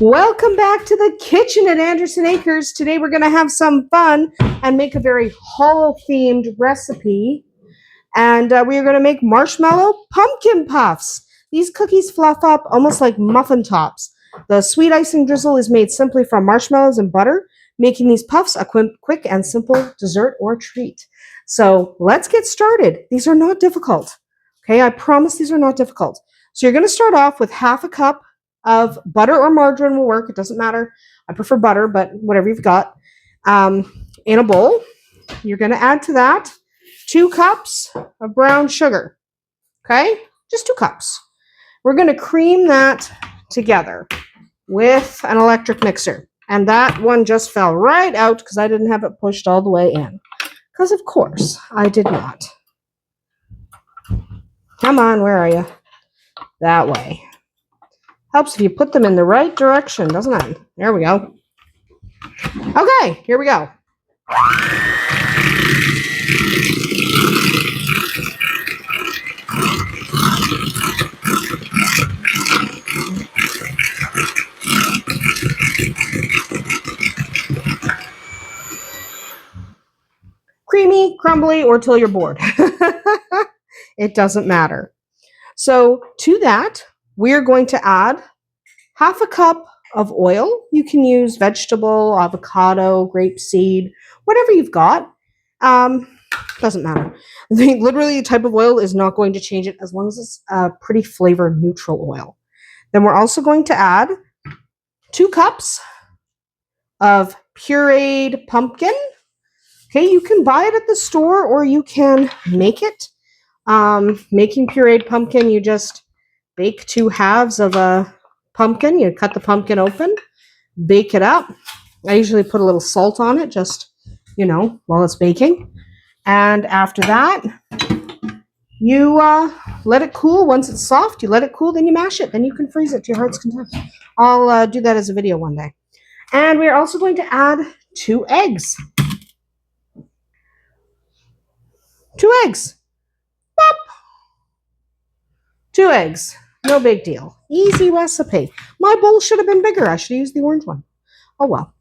Welcome back to the kitchen at Andersen Acres. Today we're going to have some fun and make a very fall-themed recipe. And we are going to make marshmallow pumpkin puffs. These cookies fluff up almost like muffin tops. The sweet icing drizzle is made simply from marshmallows and butter, making these puffs a quick and simple dessert or treat. So let's get started. These are not difficult. Okay, I promise these are not difficult. So you're going to start off with half a cup of butter or margarine will work. It doesn't matter. I prefer butter, but whatever you've got. In a bowl, you're going to add to that 2 cups of brown sugar. Okay? Just 2 cups. We're going to cream that together with an electric mixer. And that one just fell right out because I didn't have it pushed all the way in. Because, of course, I did not. Come on, where are you? That way. Helps if you put them in the right direction, doesn't it? There we go. Okay, here we go. Creamy, crumbly, or till you're bored. It doesn't matter. So to that, we're going to add half a cup of oil. You can use vegetable, avocado, grapeseed, whatever you've got. Doesn't matter. Literally, the type of oil is not going to change it as long as it's a pretty flavor neutral oil. Then we're also going to add 2 cups of pureed pumpkin. Okay, you can buy it at the store or you can make it. Making pureed pumpkin, you just bake 2 halves of a pumpkin. You cut the pumpkin open, bake it up. I usually put a little salt on it, just, while it's baking. And after that, you let it cool. Once it's soft, you let it cool, then you mash it. Then you can freeze it to your heart's content. I'll do that as a video one day. And we're also going to add 2 eggs. 2 eggs. Pop. 2 eggs. No big deal. Easy recipe. My bowl should have been bigger. I should have used the orange one. Oh well.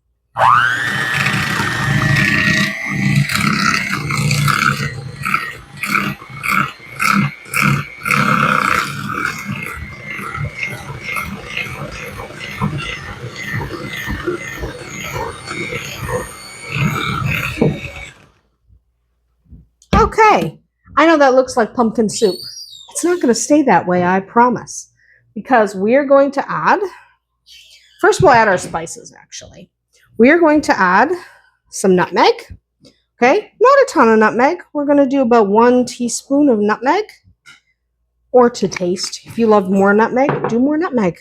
Okay. I know that looks like pumpkin soup. It's not going to stay that way, I promise. Because we're going to add, first we'll add our spices, actually. We are going to add some nutmeg. Okay, not a ton of nutmeg. We're going to do about 1 teaspoon of nutmeg. Or to taste. If you love more nutmeg, do more nutmeg.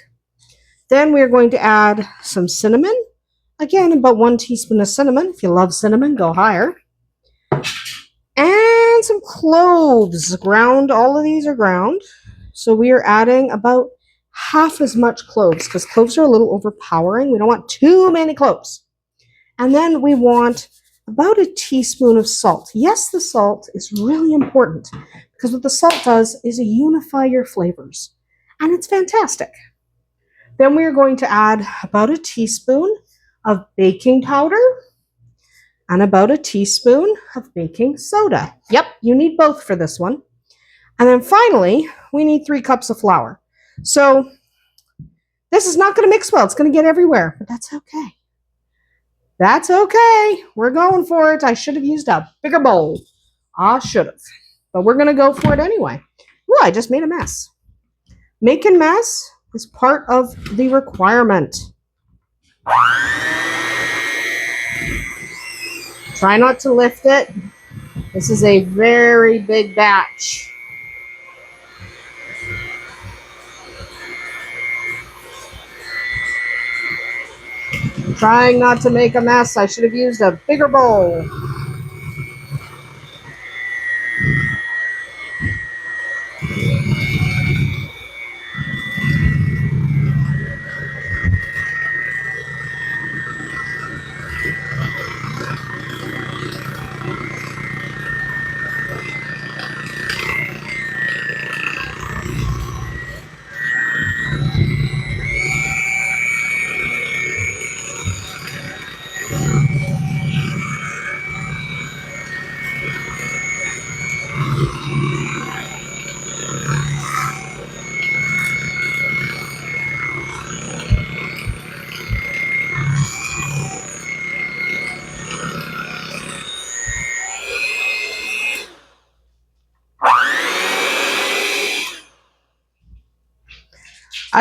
Then we're going to add some cinnamon. Again, about 1 teaspoon of cinnamon. If you love cinnamon, go higher. And some cloves. Ground. All of these are ground. So we are adding about half as much cloves because cloves are a little overpowering. We don't want too many cloves. And then we want about a teaspoon of salt. Yes, the salt is really important because what the salt does is unify your flavors. And it's fantastic. Then we are going to add about a teaspoon of baking powder and about a teaspoon of baking soda. Yep, you need both for this one. And then finally, we need 3 cups of flour. So this is not going to mix well. It's going to get everywhere, but that's okay. That's okay. We're going for it. I should have used a bigger bowl. I should have. But we're going to go for it anyway. Ooh, I just made a mess. Making mess is part of the requirement. Try not to lift it. This is a very big batch. Trying not to make a mess. I should have used a bigger bowl.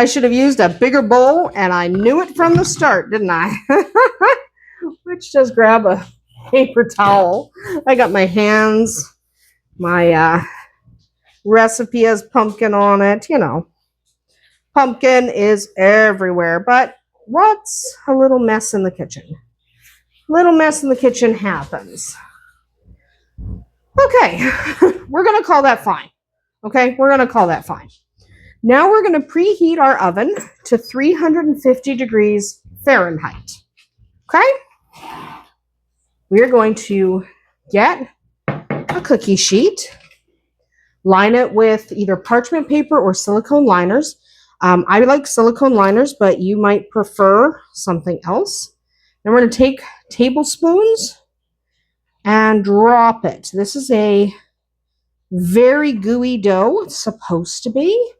I should have used a bigger bowl, and I knew it from the start, didn't I? Let's just grab a paper towel. I got my hands. My recipe has pumpkin on it. You know, pumpkin is everywhere. But what's a little mess in the kitchen? Little mess in the kitchen happens. Okay, we're going to call that fine. Okay, we're going to call that fine. Now we're going to preheat our oven to 350 degrees Fahrenheit. Okay? We're going to get a cookie sheet, line it with either parchment paper or silicone liners. I like silicone liners, but you might prefer something else. Then we're going to take tablespoons and drop it. This is a very gooey dough. It's supposed to be.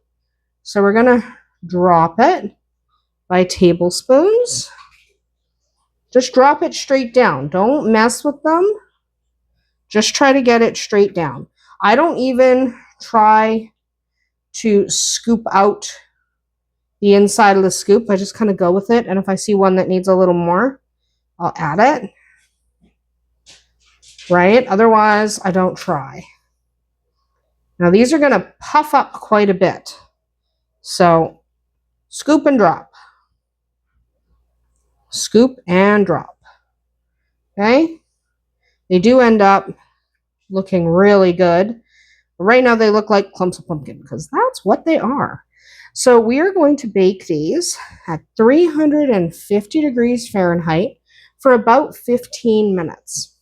So we're going to drop it by tablespoons. Just drop it straight down. Don't mess with them. Just try to get it straight down. I don't even try to scoop out the inside of the scoop. I just kind of go with it. And if I see one that needs a little more, I'll add it. Right? Otherwise, I don't try. Now, these are going to puff up quite a bit. So, scoop and drop. Scoop and drop. Okay? They do end up looking really good. But right now, they look like clumps of pumpkin because that's what they are. So, we are going to bake these at 350 degrees Fahrenheit for about 15 minutes.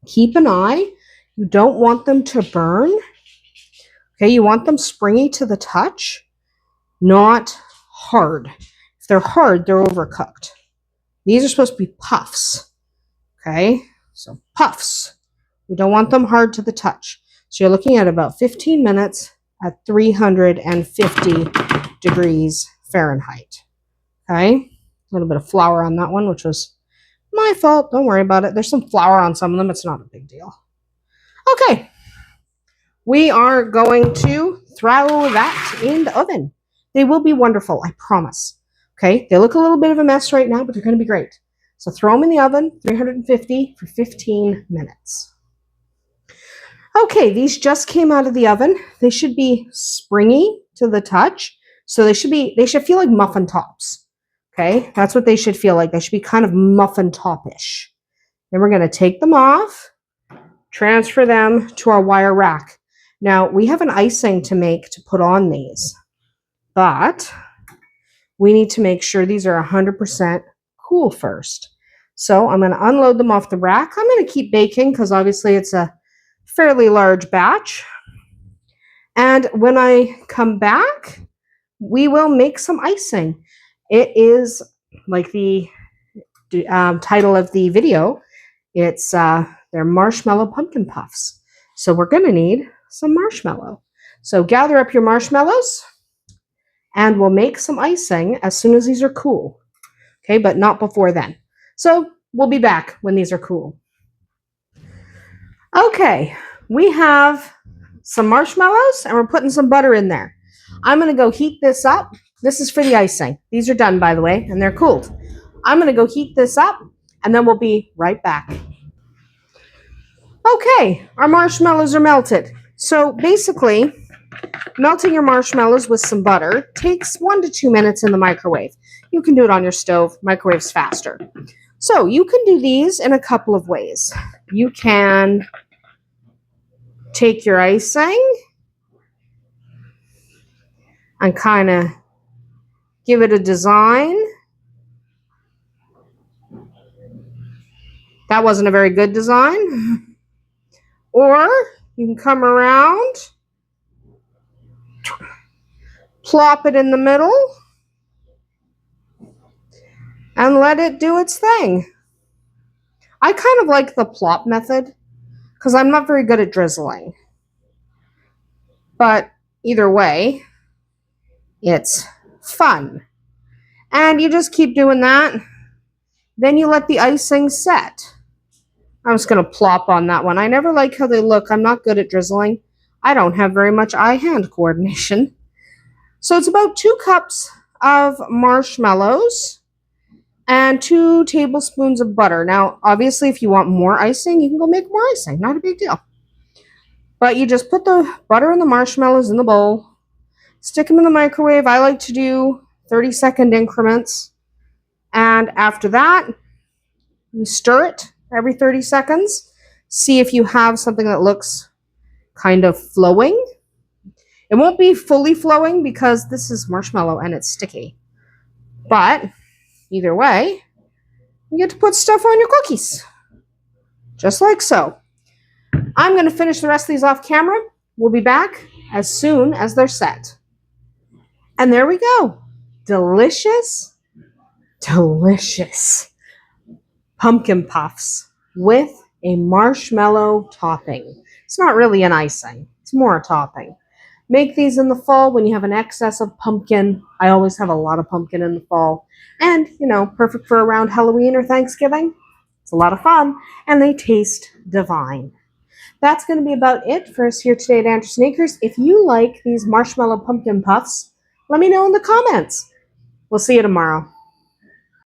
Keep an eye. You don't want them to burn. Okay, you want them springy to the touch, not hard. If they're hard, they're overcooked. These are supposed to be puffs. Okay, so puffs. We don't want them hard to the touch. So you're looking at about 15 minutes at 350 degrees Fahrenheit. Okay, a little bit of flour on that one, which was my fault. Don't worry about it. There's some flour on some of them. It's not a big deal. Okay. We are going to throw that in the oven. They will be wonderful, I promise. Okay. They look a little bit of a mess right now, but they're going to be great. So throw them in the oven, 350 for 15 minutes. Okay. These just came out of the oven. They should be springy to the touch. So they should feel like muffin tops. Okay, that's what they should feel like. They should be kind of muffin top-ish. Then we're going to take them off, transfer them to our wire rack. Now, we have an icing to make to put on these, but we need to make sure these are 100% cool first. So I'm going to unload them off the rack. I'm going to keep baking because obviously it's a fairly large batch. And when I come back, we will make some icing. It is like the title of the video. It's they're Marshmallow Pumpkin Puffs. So we're going to need some marshmallow. So gather up your marshmallows and we'll make some icing as soon as these are cool. Okay, but not before then. So we'll be back when these are cool. Okay, we have some marshmallows and we're putting some butter in there. I'm going to go heat this up. This is for the icing. These are done, by the way, and they're cooled. I'm going to go heat this up, and then we'll be right back. Okay, our marshmallows are melted. So basically, melting your marshmallows with some butter takes 1 to 2 minutes in the microwave. You can do it on your stove. Microwave's faster. So you can do these in a couple of ways. You can take your icing and kind of give it a design. That wasn't a very good design. Or you can come around, plop it in the middle, and let it do its thing. I kind of like the plop method because I'm not very good at drizzling. But either way, it's fun. And you just keep doing that. Then you let the icing set. I'm just going to plop on that one. I never like how they look. I'm not good at drizzling. I don't have very much eye-hand coordination. So it's about 2 cups of marshmallows and 2 tablespoons of butter. Now, obviously, if you want more icing, you can go make more icing. Not a big deal. But you just put the butter and the marshmallows in the bowl, stick them in the microwave. I like to do 30-second increments. And after that, you stir it every 30 seconds. See if you have something that looks kind of flowing. It won't be fully flowing because this is marshmallow and it's sticky. But either way, you get to put stuff on your cookies. Just like so. I'm going to finish the rest of these off camera. We'll be back as soon as they're set. And there we go. Delicious, delicious pumpkin puffs with a marshmallow topping. It's not really an icing. It's more a topping. Make these in the fall when you have an excess of pumpkin. I always have a lot of pumpkin in the fall. And, perfect for around Halloween or Thanksgiving. It's a lot of fun. And they taste divine. That's going to be about it for us here today at Andersen Acres. If you like these marshmallow pumpkin puffs, let me know in the comments. We'll see you tomorrow.